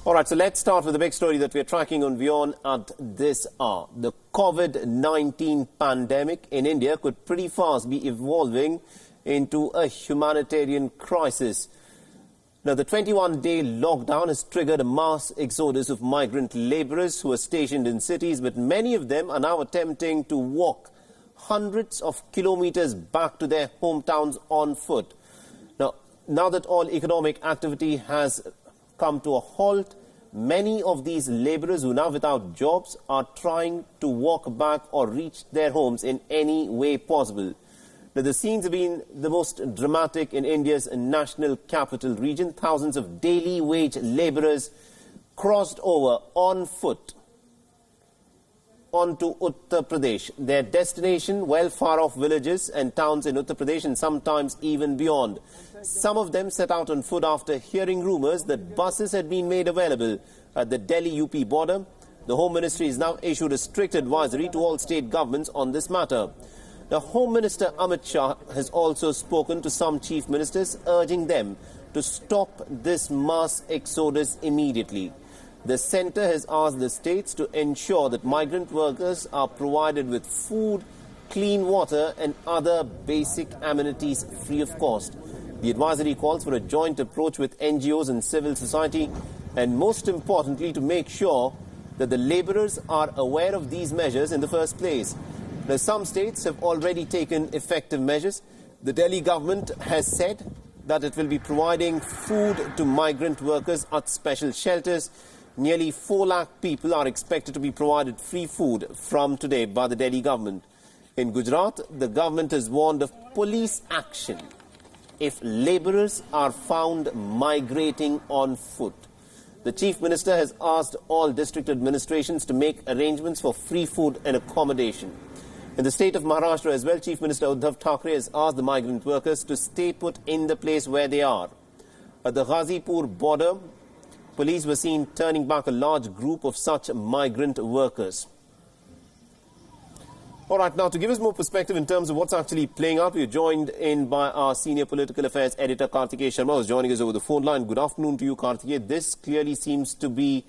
All right, so let's start with the big story that we're tracking on WION at this hour. The COVID-19 pandemic in India could pretty fast be evolving into a humanitarian crisis. Now, the 21-day lockdown has triggered a mass exodus of migrant laborers who are stationed in cities, but many of them are now attempting to walk hundreds of kilometers back to their hometowns on foot. Now that all economic activity has come to a halt, many of these laborers who are now without jobs are trying to walk back or reach their homes in any way possible. Now, the scenes have been the most dramatic in India's national capital region. Thousands of daily wage laborers crossed over on foot onto Uttar Pradesh. Their destination, well far-off villages and towns in Uttar Pradesh and sometimes even beyond. Some of them set out on foot after hearing rumours that buses had been made available at the Delhi-UP border. The Home Ministry has now issued a strict advisory to all state governments on this matter. The Home Minister Amit Shah has also spoken to some chief ministers, urging them to stop this mass exodus immediately. The centre has asked the states to ensure that migrant workers are provided with food, clean water and other basic amenities free of cost. The advisory calls for a joint approach with NGOs and civil society, and most importantly to make sure that the labourers are aware of these measures in the first place. Now, some states have already taken effective measures. The Delhi government has said that it will be providing food to migrant workers at special shelters. Nearly 4 lakh people are expected to be provided free food from today by the Delhi government. In Gujarat, the government has warned of police action if labourers are found migrating on foot. The Chief Minister has asked all district administrations to make arrangements for free food and accommodation. In the state of Maharashtra as well, Chief Minister WION has asked the migrant workers to stay put in the place where they are. At the Ghazipur border, police were seen turning back a large group of such migrant workers. All right, now to give us more perspective in terms of what's actually playing out, we're joined in by our senior political affairs editor, Karthikeya Sharma, who's joining us over the phone line. Good afternoon to you, Karthikeya. This clearly seems to be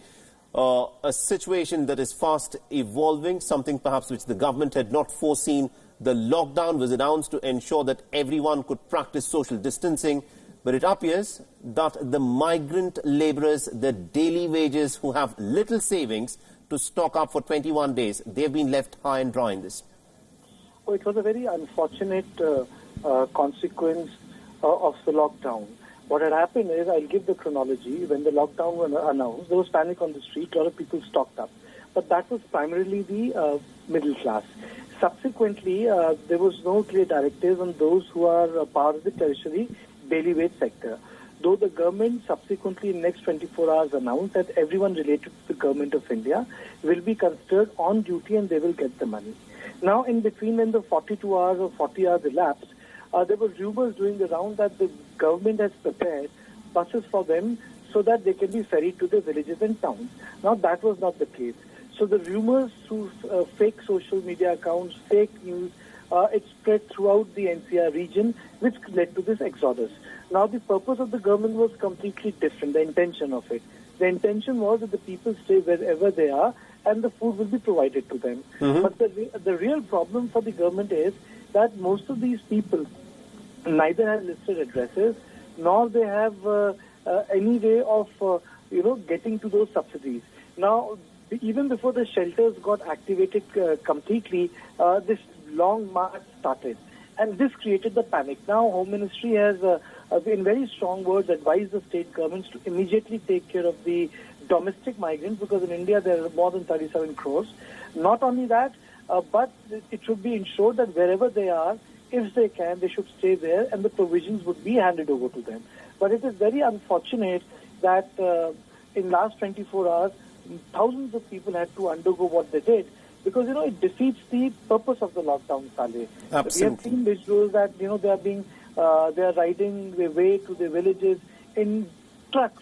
a situation that is fast evolving, something perhaps which the government had not foreseen. The lockdown was announced to ensure that everyone could practice social distancing, but it appears that the migrant labourers, the daily wages who have little savings to stock up for 21 days, they've been left high and dry in this. Well, it was a very unfortunate consequence of the lockdown. What had happened is, I'll give the chronology. When the lockdown was announced, there was panic on the street. A lot of people stocked up. But that was primarily the middle class. Subsequently, there was no clear directive on those who are part of the tertiary daily wage sector. Though the government subsequently in the next 24 hours announced that everyone related to the government of India will be considered on duty and they will get the money. Now, in between when the 42 hours or 40 hours elapsed, there were rumors doing the round that the government has prepared buses for them so that they can be ferried to the villages and towns. Now, that was not the case. So the rumors through fake social media accounts, fake news, it spread throughout the NCR region, which led to this exodus. Now, the purpose of the government was completely different, the intention of it. The intention was that the people stay wherever they are and the food will be provided to them. But the real problem for the government is that most of these people neither have listed addresses nor they have any way of, getting to those subsidies. Now, even before the shelters got activated completely, this long march started. And this created the panic. Now, Home Ministry has, in very strong words, advised the state governments to immediately take care of the domestic migrants, because in India there are more than 37 crores. Not only that, but it should be ensured that wherever they are, if they can, they should stay there and the provisions would be handed over to them. But it is very unfortunate that in last 24 hours, thousands of people had to undergo what they did, because, it defeats the purpose of the lockdown, Saleh. Absolutely. We have seen visuals that, they are riding their way to the villages in trucks,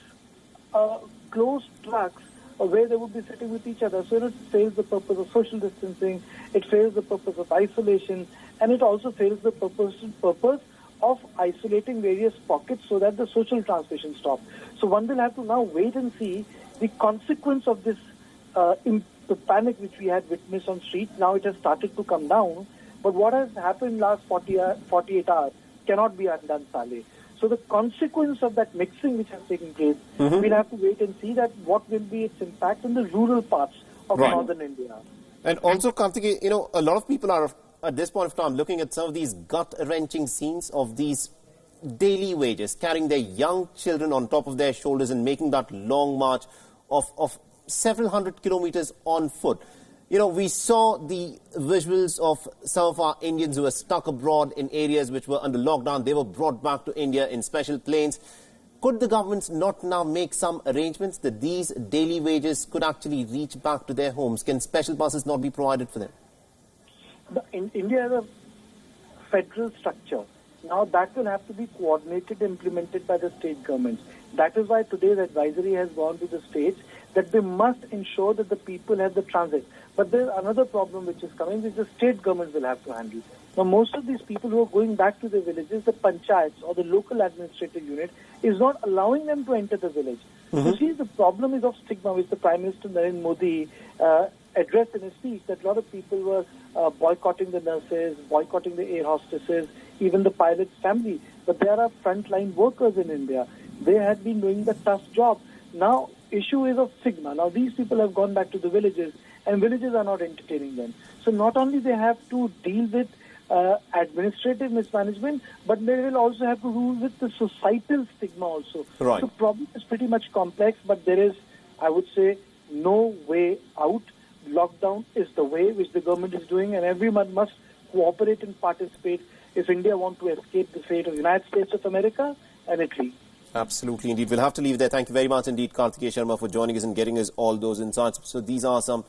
closed trucks, where they would be sitting with each other. So it fails the purpose of social distancing, it fails the purpose of isolation, and it also fails the purpose of isolating various pockets so that the social transmission stops. So one will have to now wait and see the consequence of this the panic which we had witnessed on streets. Now it has started to come down, but what has happened last 48 hours cannot be undone, Saleh. So the consequence of that mixing which has taken place, we'll have to wait and see that what will be its impact in the rural parts of northern India. And also, Karthik, you know, a lot of people are at this point of time looking at some of these gut-wrenching scenes of these daily wages, carrying their young children on top of their shoulders and making that long march of several hundred kilometers on foot. You know, we saw the visuals of some of our Indians who were stuck abroad in areas which were under lockdown. They were brought back to India in special planes. Could the governments not now make some arrangements that these daily wages could actually reach back to their homes? Can special buses not be provided for them? India has a federal structure. Now that will have to be coordinated, implemented by the state governments. That is why today's advisory has gone to the states that they must ensure that the people have the transit. But there's another problem which is coming, which the state governments will have to handle. Now, most of these people who are going back to their villages, the panchayats or the local administrative unit is not allowing them to enter the village. You see, the problem is of stigma, which the Prime Minister Narendra Modi addressed in his speech, that a lot of people were boycotting the nurses, boycotting the air hostesses, even the pilot's family. But there are frontline workers in India. They had been doing the tough job. Now, issue is of stigma. Now, these people have gone back to the villages, and villages are not entertaining them. So not only they have to deal with administrative mismanagement, but they will also have to deal with the societal stigma also. Right. The problem is pretty much complex, but there is, I would say, no way out. Lockdown is the way which the government is doing, and everyone must cooperate and participate if India wants to escape the fate of the United States of America and Italy. Absolutely, indeed. We'll have to leave there. Thank you very much indeed, Karthik Sharma, for joining us and getting us all those insights. So these are some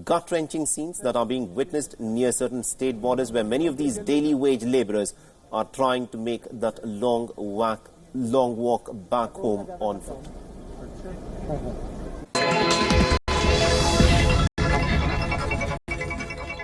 gut-wrenching scenes that are being witnessed near certain state borders where many of these daily wage labourers are trying to make that long walk back home on foot.